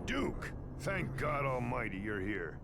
Duke, thank God Almighty you're here.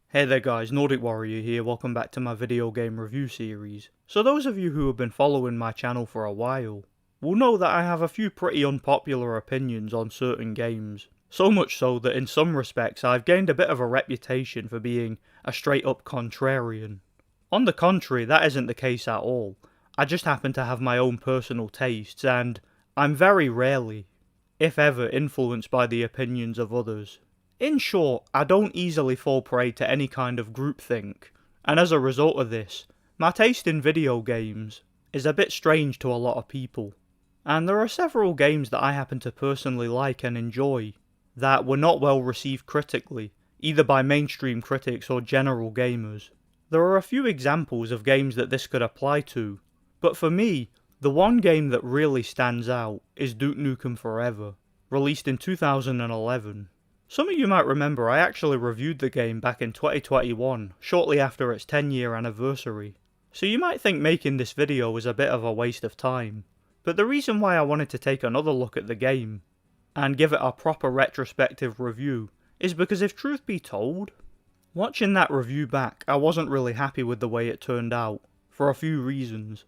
Hey there guys, Nordic Warrior here, welcome back to my video game review series. So those of you who have been following my channel for a while will know that I have a few pretty unpopular opinions on certain games. So much so that in some respects I've gained a bit of a reputation for being a straight up contrarian. On the contrary, that isn't the case at all. I just happen to have my own personal tastes and I'm very rarely, if ever, influenced by the opinions of others. In short, I don't easily fall prey to any kind of groupthink, and as a result of this, my taste in video games is a bit strange to a lot of people. And there are several games that I happen to personally like and enjoy that were not well received critically, either by mainstream critics or general gamers. There are a few examples of games that this could apply to, but for me, the one game that really stands out is Duke Nukem Forever, released in 2011. Some of you might remember I actually reviewed the game back in 2021, shortly after its 10-year anniversary. So you might think making this video was a bit of a waste of time. But the reason why I wanted to take another look at the game, and give it a proper retrospective review, is because if truth be told, watching that review back I wasn't really happy with the way it turned out, for a few reasons.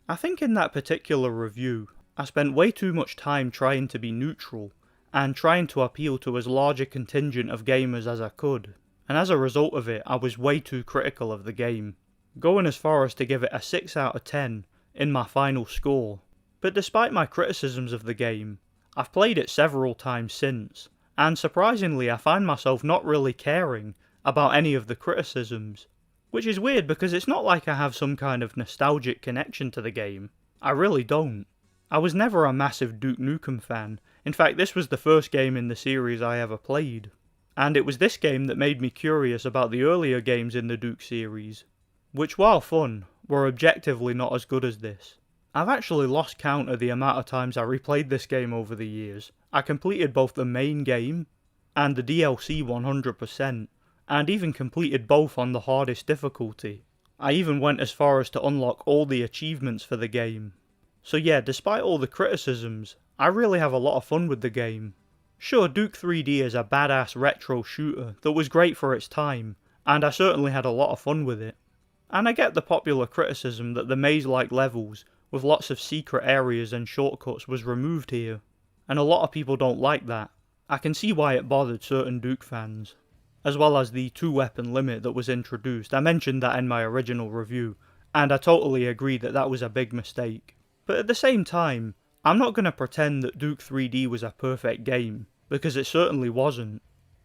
I think in that particular review, I spent way too much time trying to be neutral, and trying to appeal to as large a contingent of gamers as I could, and as a result of it I was way too critical of the game, going as far as to give it a 6 out of 10 in my final score. But despite my criticisms of the game, I've played it several times since, and surprisingly I find myself not really caring about any of the criticisms, which is weird because it's not like I have some kind of nostalgic connection to the game. I really don't. I was never a massive Duke Nukem fan. In fact, this was the first game in the series I ever played. And it was this game that made me curious about the earlier games in the Duke series, which while fun, were objectively not as good as this. I've actually lost count of the amount of times I replayed this game over the years. I completed both the main game and the DLC 100%, and even completed both on the hardest difficulty. I even went as far as to unlock all the achievements for the game. So yeah, despite all the criticisms, I really have a lot of fun with the game. Sure, Duke 3D is a badass retro shooter that was great for its time, and I certainly had a lot of fun with it. And I get the popular criticism that the maze-like levels with lots of secret areas and shortcuts was removed here, and a lot of people don't like that. I can see why it bothered certain Duke fans, as well as the 2-weapon limit that was introduced. I mentioned that in my original review, and I totally agree that that was a big mistake. But at the same time, I'm not going to pretend that Duke 3D was a perfect game, because it certainly wasn't.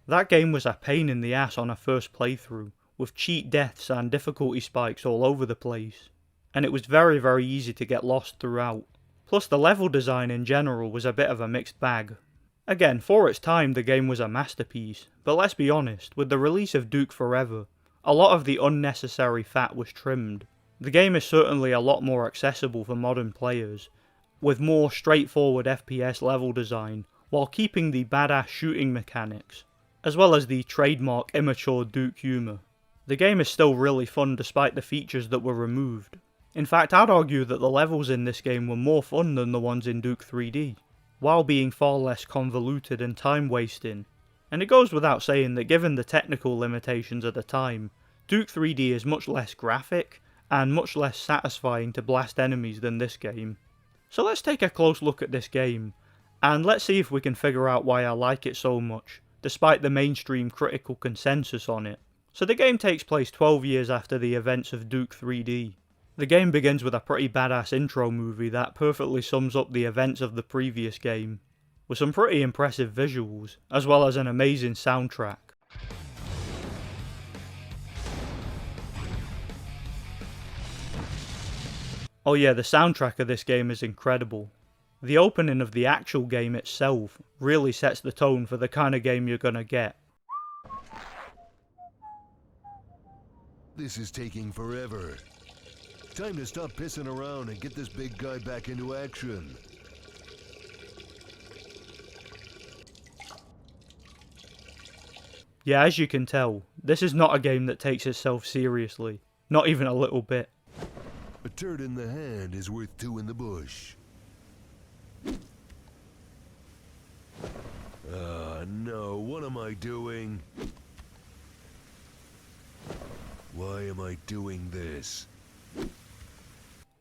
That game was a pain in the ass on a first playthrough, with cheat deaths and difficulty spikes all over the place, and it was very easy to get lost throughout. Plus the level design in general was a bit of a mixed bag. Again, for its time the game was a masterpiece, but let's be honest, with the release of Duke Forever, a lot of the unnecessary fat was trimmed. The game is certainly a lot more accessible for modern players, with more straightforward FPS level design, while keeping the badass shooting mechanics, as well as the trademark immature Duke humour. The game is still really fun despite the features that were removed. In fact, I'd argue that the levels in this game were more fun than the ones in Duke 3D, while being far less convoluted and time-wasting. And it goes without saying that given the technical limitations at the time, Duke 3D is much less graphic, and much less satisfying to blast enemies than this game. So let's take a close look at this game, and let's see if we can figure out why I like it so much, despite the mainstream critical consensus on it. So the game takes place 12 years after the events of Duke 3D. The game begins with a pretty badass intro movie that perfectly sums up the events of the previous game, with some pretty impressive visuals, as well as an amazing soundtrack. Oh yeah, the soundtrack of this game is incredible. The opening of the actual game itself really sets the tone for the kind of game you're gonna get. This is taking forever. Time to stop pissing around and get this big guy back into action. Yeah, as you can tell, this is not a game that takes itself seriously. Not even a little bit. A turd in the hand is worth two in the bush. No, what am I doing? Why am I doing this?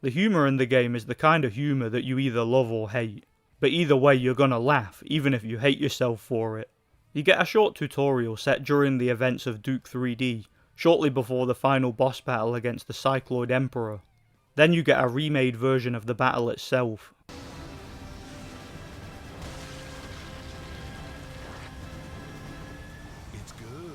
The humour in the game is the kind of humour that you either love or hate. But either way you're gonna laugh, even if you hate yourself for it. You get a short tutorial set during the events of Duke 3D, shortly before the final boss battle against the Cycloid Emperor. Then you get a remade version of the battle itself. It's good.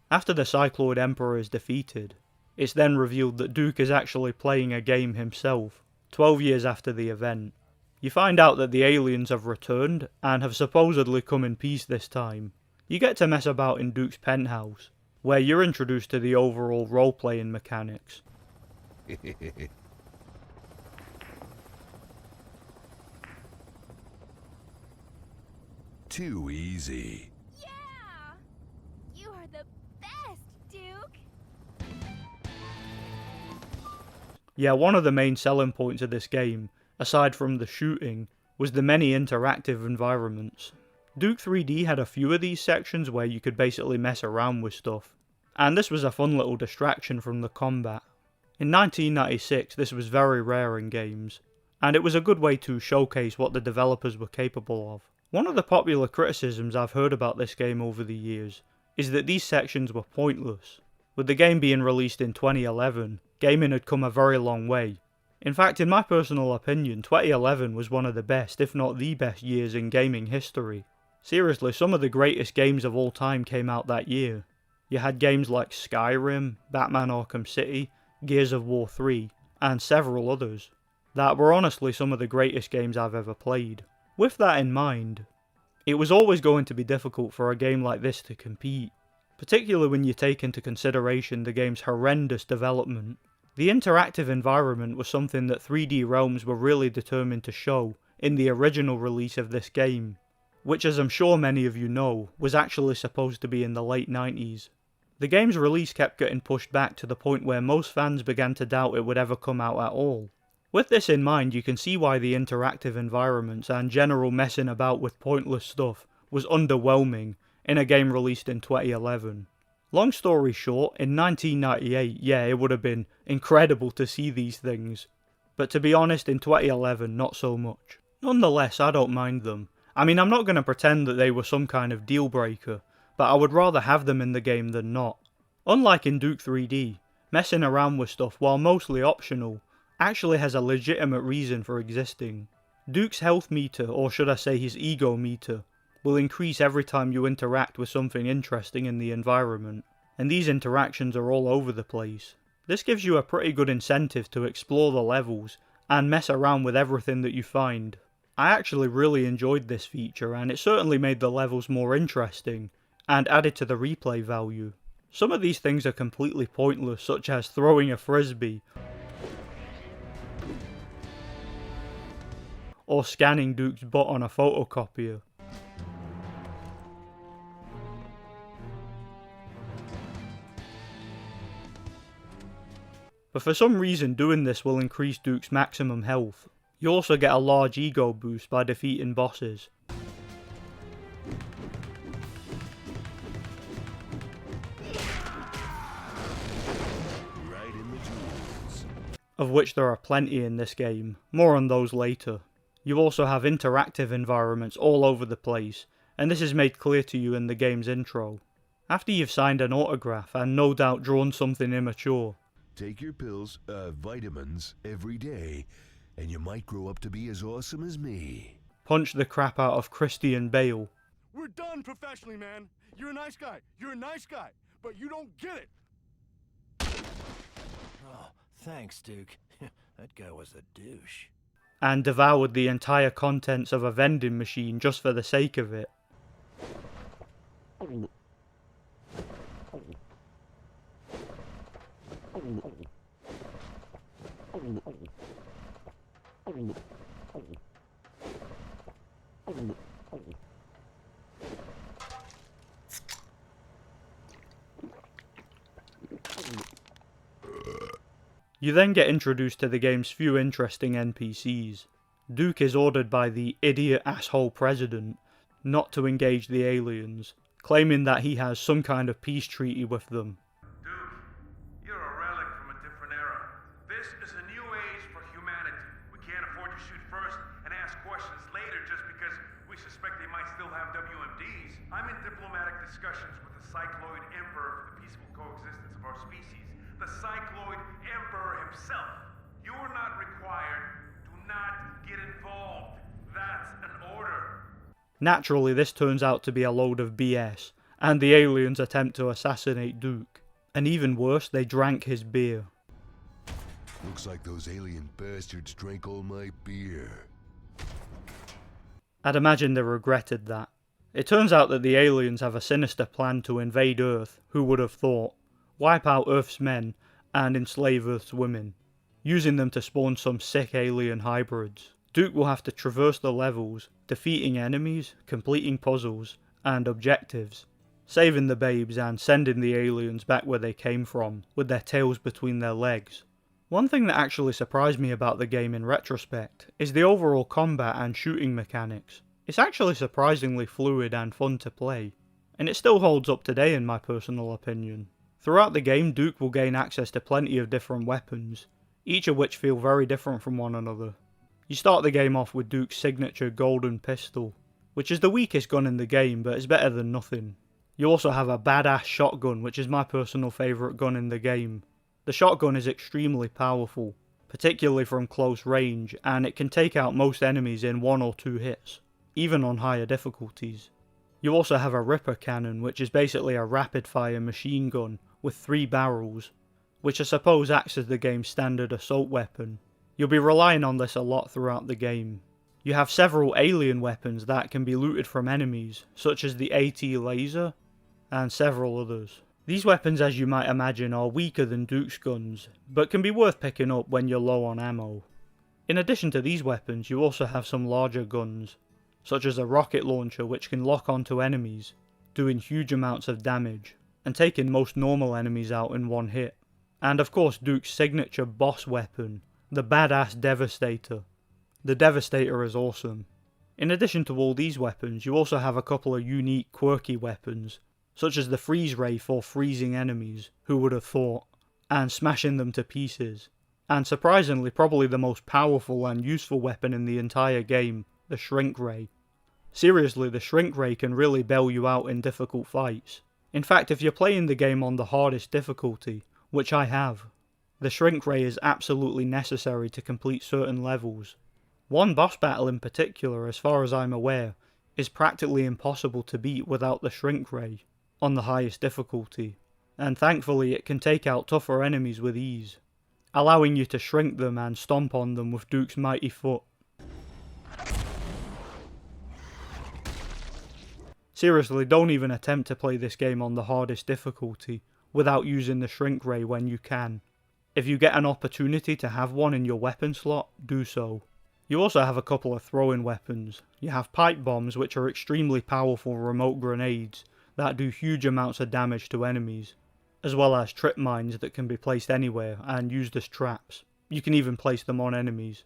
After the Cycloid Emperor is defeated, it's then revealed that Duke is actually playing a game himself, 12 years after the event. You find out that the aliens have returned, and have supposedly come in peace this time. You get to mess about in Duke's penthouse, where you're introduced to the overall role-playing mechanics. Too easy. Yeah! You are the best, Duke! Yeah, one of the main selling points of this game, aside from the shooting, was the many interactive environments. Duke 3D had a few of these sections where you could basically mess around with stuff, and this was a fun little distraction from the combat. In 1996 this was very rare in games, and it was a good way to showcase what the developers were capable of. One of the popular criticisms I've heard about this game over the years is that these sections were pointless. With the game being released in 2011, gaming had come a very long way. In fact, in my personal opinion, 2011 was one of the best, if not the best years in gaming history. Seriously, some of the greatest games of all time came out that year. You had games like Skyrim, Batman Arkham City, Gears of War 3, and several others, that were honestly some of the greatest games I've ever played. With that in mind, it was always going to be difficult for a game like this to compete, particularly when you take into consideration the game's horrendous development. The interactive environment was something that 3D Realms were really determined to show in the original release of this game, which, as I'm sure many of you know, was actually supposed to be in the late 90s. The game's release kept getting pushed back to the point where most fans began to doubt it would ever come out at all. With this in mind, you can see why the interactive environments and general messing about with pointless stuff was underwhelming in a game released in 2011. Long story short, in 1998, yeah, it would have been incredible to see these things, but to be honest, in 2011, not so much. Nonetheless, I don't mind them. I mean, I'm not going to pretend that they were some kind of deal breaker, but I would rather have them in the game than not. Unlike in Duke 3D, messing around with stuff, while mostly optional, actually has a legitimate reason for existing. Duke's health meter, or should I say his ego meter, will increase every time you interact with something interesting in the environment, and these interactions are all over the place. This gives you a pretty good incentive to explore the levels and mess around with everything that you find. I actually really enjoyed this feature, and it certainly made the levels more interesting and added to the replay value. Some of these things are completely pointless, such as throwing a frisbee or scanning Duke's butt on a photocopier. But for some reason doing this will increase Duke's maximum health. You also get a large ego boost by defeating bosses. Right in the jewels. Of which there are plenty in this game, more on those later. You also have interactive environments all over the place, and this is made clear to you in the game's intro. After you've signed an autograph and no doubt drawn something immature, Take your pills, vitamins, every day, and you might grow up to be as awesome as me. punch the crap out of Christian Bale. We're done professionally, man. You're a nice guy. You're a nice guy. But you don't get it. Oh, thanks, Duke. That guy was a douche. and devoured the entire contents of a vending machine just for the sake of it. You then get introduced to the game's few interesting NPCs. Duke is ordered by the idiot asshole president not to engage the aliens, claiming that he has some kind of peace treaty with them. Duke, you're a relic from a different era. This is a new age for humanity. We can't afford to shoot first and ask questions later just because we suspect they might still have WMDs. I'm in diplomatic discussions with the Cycloid Emperor for the peaceful coexistence of our species. The Cycloid Emperor himself. You're not required. Do not get involved. That's an order. Naturally, this turns out to be a load of BS, and the aliens attempt to assassinate Duke. And even worse, they drank his beer. Looks like those alien bastards drank all my beer. I'd imagine they regretted that. It turns out that the aliens have a sinister plan to invade Earth, who would have thought, wipe out Earth's men, and enslave Earth's women, using them to spawn some sick alien hybrids. Duke will have to traverse the levels, defeating enemies, completing puzzles, and objectives, saving the babes and sending the aliens back where they came from, with their tails between their legs. One thing that actually surprised me about the game in retrospect is the overall combat and shooting mechanics. It's actually surprisingly fluid and fun to play, and it still holds up today in my personal opinion. Throughout the game, Duke will gain access to plenty of different weapons, each of which feel very different from one another. You start the game off with Duke's signature golden pistol, which is the weakest gun in the game, but it's better than nothing. You also have a badass shotgun, which is my personal favourite gun in the game. The shotgun is extremely powerful, particularly from close range, and it can take out most enemies in 1 or 2 hits, even on higher difficulties. You also have a Ripper cannon, which is basically a rapid-fire machine gun with 3 barrels, which I suppose acts as the game's standard assault weapon. You'll be relying on this a lot throughout the game. You have several alien weapons that can be looted from enemies, such as the AT laser, and several others. These weapons, as you might imagine, are weaker than Duke's guns, but can be worth picking up when you're low on ammo. In addition to these weapons, you also have some larger guns, such as a rocket launcher which can lock onto enemies, doing huge amounts of damage, and taking most normal enemies out in 1 hit. And of course Duke's signature boss weapon, the badass Devastator. The Devastator is awesome. In addition to all these weapons, you also have a couple of unique quirky weapons, such as the freeze ray for freezing enemies, who would have thought, and smashing them to pieces. And surprisingly, probably the most powerful and useful weapon in the entire game, the shrink ray. Seriously, the shrink ray can really bail you out in difficult fights. In fact, if you're playing the game on the hardest difficulty, which I have, the shrink ray is absolutely necessary to complete certain levels. One boss battle in particular, as far as I'm aware, is practically impossible to beat without the shrink ray, on the highest difficulty, and thankfully it can take out tougher enemies with ease, allowing you to shrink them and stomp on them with Duke's mighty foot. Seriously, don't even attempt to play this game on the hardest difficulty without using the shrink ray when you can. If you get an opportunity to have one in your weapon slot, do so. You also have a couple of throwing weapons. You have pipe bombs, which are extremely powerful remote grenades that do huge amounts of damage to enemies, as well as trip mines that can be placed anywhere and used as traps. You can even place them on enemies.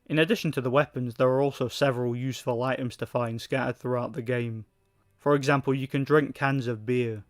In addition to the weapons, there are also several useful items to find scattered throughout the game. For example, you can drink cans of beer.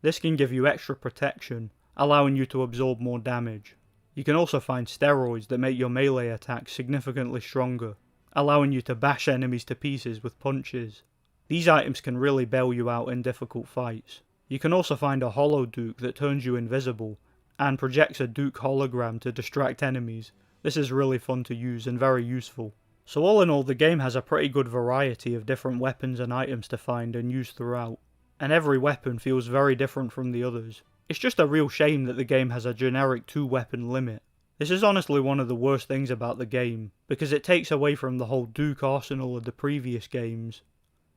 This can give you extra protection, allowing you to absorb more damage. You can also find steroids that make your melee attacks significantly stronger, allowing you to bash enemies to pieces with punches. These items can really bail you out in difficult fights. You can also find a Holo Duke that turns you invisible, and projects a Duke hologram to distract enemies. This is really fun to use and very useful. So all in all, the game has a pretty good variety of different weapons and items to find and use throughout, and every weapon feels very different from the others. It's just a real shame that the game has a generic 2-weapon limit. This is honestly one of the worst things about the game, because it takes away from the whole Duke arsenal of the previous games,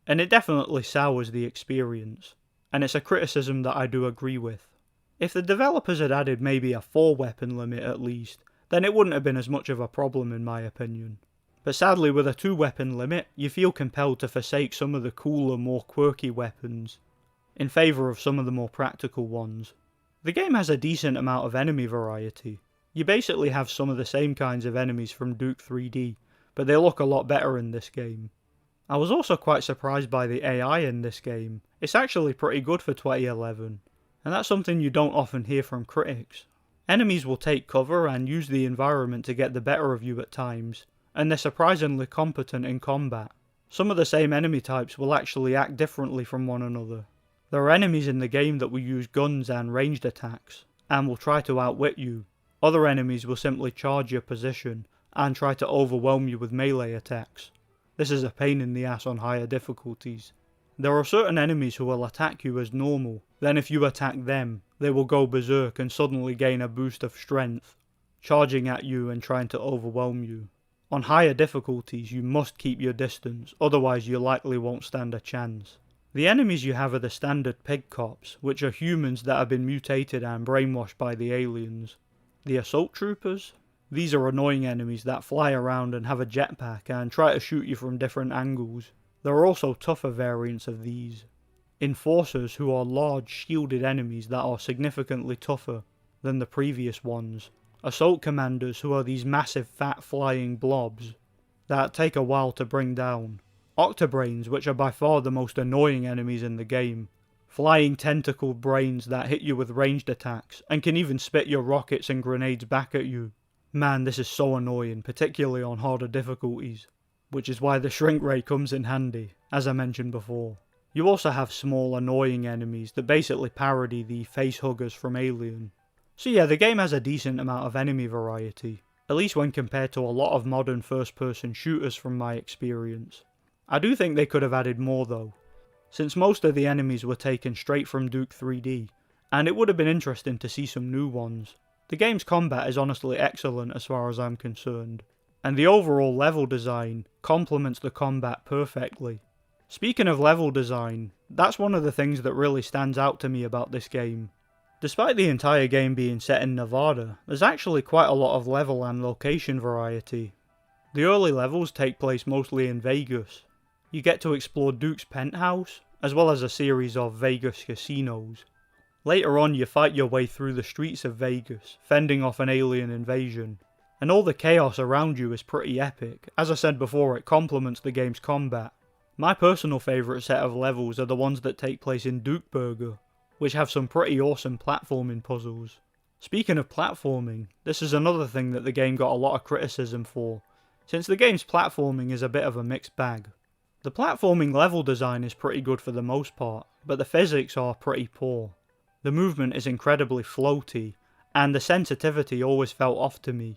and it definitely sours the experience, and it's a criticism that I do agree with. If the developers had added maybe a 4-weapon limit at least, then it wouldn't have been as much of a problem in my opinion. But sadly with a 2-weapon limit, you feel compelled to forsake some of the cooler, more quirky weapons, in favour of some of the more practical ones. The game has a decent amount of enemy variety. You basically have some of the same kinds of enemies from Duke 3D, but they look a lot better in this game. I was also quite surprised by the AI in this game. It's actually pretty good for 2011, and that's something you don't often hear from critics. Enemies will take cover and use the environment to get the better of you at times, and they're surprisingly competent in combat. Some of the same enemy types will actually act differently from one another. There are enemies in the game that will use guns and ranged attacks, and will try to outwit you. Other enemies will simply charge your position and try to overwhelm you with melee attacks. This is a pain in the ass on higher difficulties. There are certain enemies who will attack you as normal, then if you attack them, they will go berserk and suddenly gain a boost of strength, charging at you and trying to overwhelm you. On higher difficulties you must keep your distance, otherwise you likely won't stand a chance. The enemies you have are the standard pig cops, which are humans that have been mutated and brainwashed by the aliens. The assault troopers? These are annoying enemies that fly around and have a jetpack and try to shoot you from different angles. There are also tougher variants of these. Enforcers, who are large shielded enemies that are significantly tougher than the previous ones. Assault commanders, who are these massive fat flying blobs that take a while to bring down. Octobrains, which are by far the most annoying enemies in the game. Flying tentacled brains that hit you with ranged attacks, and can even spit your rockets and grenades back at you. Man, this is so annoying, particularly on harder difficulties. Which is why the shrink ray comes in handy, as I mentioned before. You also have small annoying enemies that basically parody the face huggers from Alien. So yeah, the game has a decent amount of enemy variety, at least when compared to a lot of modern first-person shooters from my experience. I do think they could have added more though, since most of the enemies were taken straight from Duke 3D, and it would have been interesting to see some new ones. The game's combat is honestly excellent as far as I'm concerned, and the overall level design complements the combat perfectly. Speaking of level design, that's one of the things that really stands out to me about this game. Despite the entire game being set in Nevada, there's actually quite a lot of level and location variety. The early levels take place mostly in Vegas. You get to explore Duke's penthouse, as well as a series of Vegas casinos. Later on you fight your way through the streets of Vegas, fending off an alien invasion. And all the chaos around you is pretty epic. As I said before, it complements the game's combat. My personal favourite set of levels are the ones that take place in Duke Burger, which have some pretty awesome platforming puzzles. Speaking of platforming, this is another thing that the game got a lot of criticism for, since the game's platforming is a bit of a mixed bag. The platforming level design is pretty good for the most part, but the physics are pretty poor. The movement is incredibly floaty, and the sensitivity always felt off to me,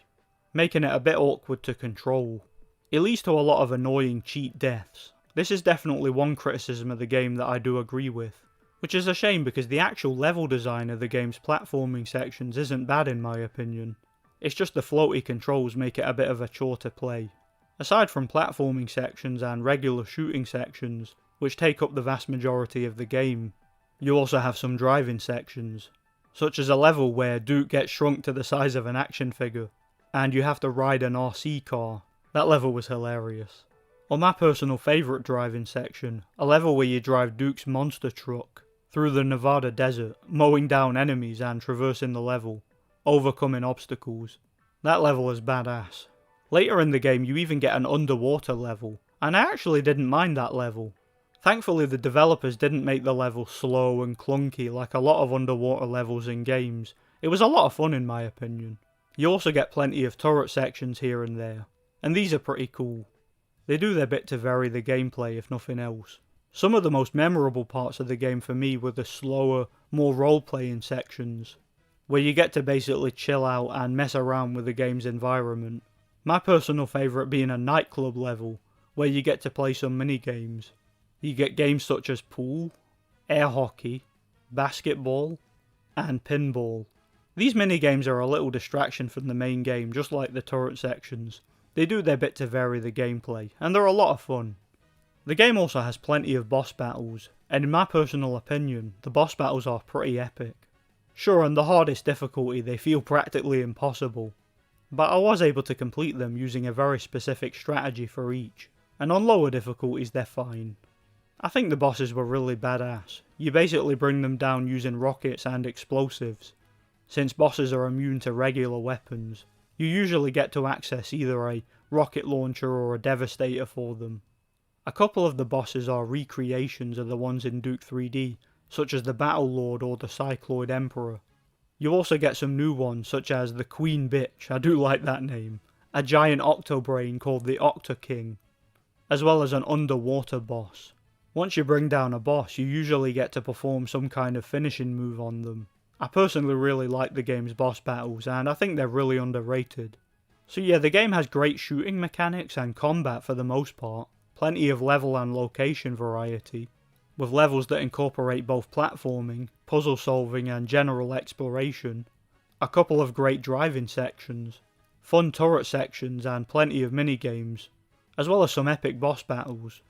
making it a bit awkward to control. It leads to a lot of annoying cheat deaths. This is definitely one criticism of the game that I do agree with, which is a shame because the actual level design of the game's platforming sections isn't bad in my opinion. It's just the floaty controls make it a bit of a chore to play. Aside from platforming sections and regular shooting sections, which take up the vast majority of the game, you also have some driving sections, such as a level where Duke gets shrunk to the size of an action figure, and you have to ride an RC car. That level was hilarious. Or my personal favourite driving section, a level where you drive Duke's monster truck through the Nevada desert, mowing down enemies and traversing the level, overcoming obstacles. That level is badass. Later in the game you even get an underwater level, and I actually didn't mind that level. Thankfully the developers didn't make the level slow and clunky like a lot of underwater levels in games. It was a lot of fun in my opinion. You also get plenty of turret sections here and there, and these are pretty cool. They do their bit to vary the gameplay if nothing else. Some of the most memorable parts of the game for me were the slower, more role-playing sections, where you get to basically chill out and mess around with the game's environment. My personal favourite being a nightclub level, where you get to play some mini-games. You get games such as pool, air hockey, basketball, and pinball. These minigames are a little distraction from the main game, just like the turret sections. They do their bit to vary the gameplay, and they're a lot of fun. The game also has plenty of boss battles, and in my personal opinion, the boss battles are pretty epic. Sure, on the hardest difficulty they feel practically impossible, but I was able to complete them using a very specific strategy for each, and on lower difficulties they're fine. I think the bosses were really badass. You basically bring them down using rockets and explosives. Since bosses are immune to regular weapons, you usually get to access either a rocket launcher or a devastator for them. A couple of the bosses are recreations of the ones in Duke 3D, such as the Battle Lord or the Cycloid Emperor. You also get some new ones such as the Queen Bitch, I do like that name, a giant octobrain called the Octo King, as well as an underwater boss. Once you bring down a boss, you usually get to perform some kind of finishing move on them. I personally really like the game's boss battles, and I think they're really underrated. So yeah, the game has great shooting mechanics and combat for the most part, plenty of level and location variety, with levels that incorporate both platforming, puzzle solving and general exploration, a couple of great driving sections, fun turret sections and plenty of minigames, as well as some epic boss battles.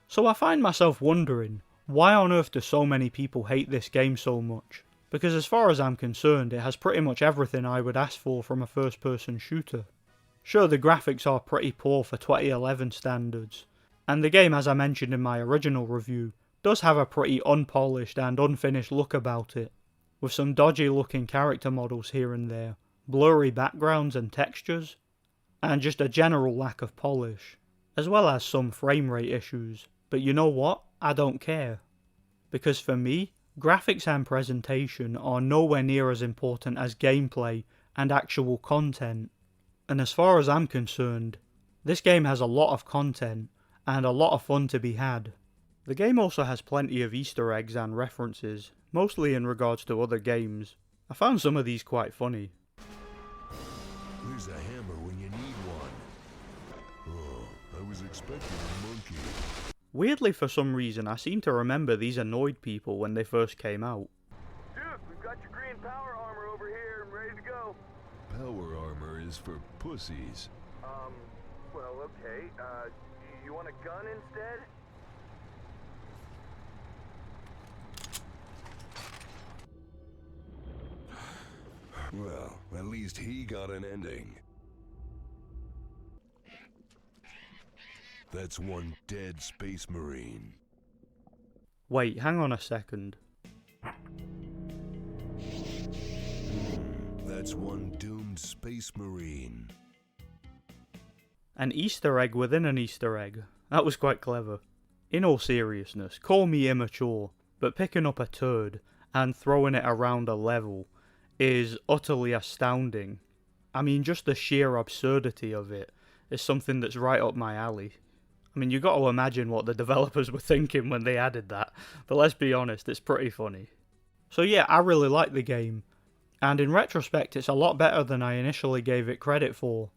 So I find myself wondering, why on earth do so many people hate this game so much? Because as far as I'm concerned, it has pretty much everything I would ask for from a first-person shooter. Sure, the graphics are pretty poor for 2011 standards, and the game, as I mentioned in my original review, does have a pretty unpolished and unfinished look about it, with some dodgy looking character models here and there, blurry backgrounds and textures, and just a general lack of polish, as well as some frame rate issues. But you know what? I don't care. Because for me, graphics and presentation are nowhere near as important as gameplay and actual content. And as far as I'm concerned, this game has a lot of content and a lot of fun to be had. The game also has plenty of Easter eggs and references, mostly in regards to other games. I found some of these quite funny. There's a hammer when you need one. Oh, I was expecting a monkey. Weirdly, for some reason, I seem to remember these annoyed people when they first came out. Duke, we've got your green power armor over here and ready to go. Power armor is for pussies. Well, okay. You want a gun instead? Well, at least he got an ending. That's one dead space marine. Wait, hang on a second. That's one doomed space marine. An Easter egg within an Easter egg. That was quite clever. In all seriousness, call me immature, but picking up a turd and throwing it around a level is utterly astounding. I mean, just the sheer absurdity of it is something that's right up my alley. I mean, you got to imagine what the developers were thinking when they added that, but let's be honest, it's pretty funny. So yeah, I really like the game, and in retrospect it's a lot better than I initially gave it credit for.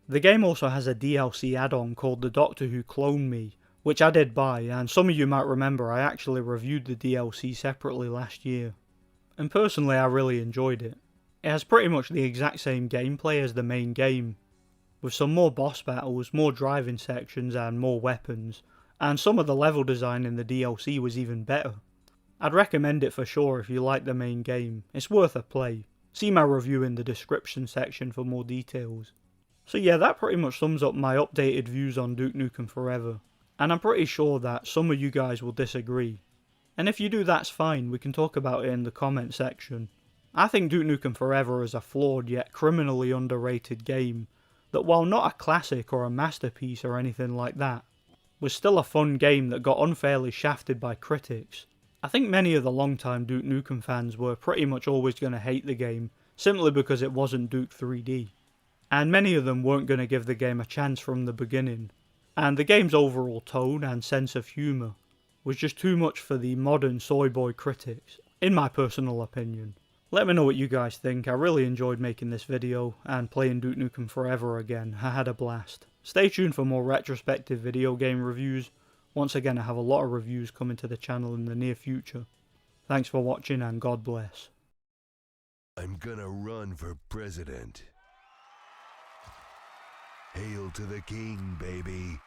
The game also has a DLC add-on called The Doctor Who Cloned Me, which I did buy, and some of you might remember I actually reviewed the DLC separately last year. And personally I really enjoyed it. It has pretty much the exact same gameplay as the main game, with some more boss battles, more driving sections and more weapons, and some of the level design in the DLC was even better. I'd recommend it for sure if you like the main game, it's worth a play. See my review in the description section for more details. So yeah, that pretty much sums up my updated views on Duke Nukem Forever, and I'm pretty sure that some of you guys will disagree. And if you do, that's fine, we can talk about it in the comment section. I think Duke Nukem Forever is a flawed yet criminally underrated game that, while not a classic or a masterpiece or anything like that, was still a fun game that got unfairly shafted by critics. I think many of the long-time Duke Nukem fans were pretty much always going to hate the game, simply because it wasn't Duke 3D. And many of them weren't going to give the game a chance from the beginning. And the game's overall tone and sense of humour was just too much for the modern soy boy critics, in my personal opinion. Let me know what you guys think. I really enjoyed making this video and playing Duke Nukem Forever again. I had a blast. Stay tuned for more retrospective video game reviews. Once again, I have a lot of reviews coming to the channel in the near future. Thanks for watching and God bless. I'm gonna run for president. Hail to the king, baby.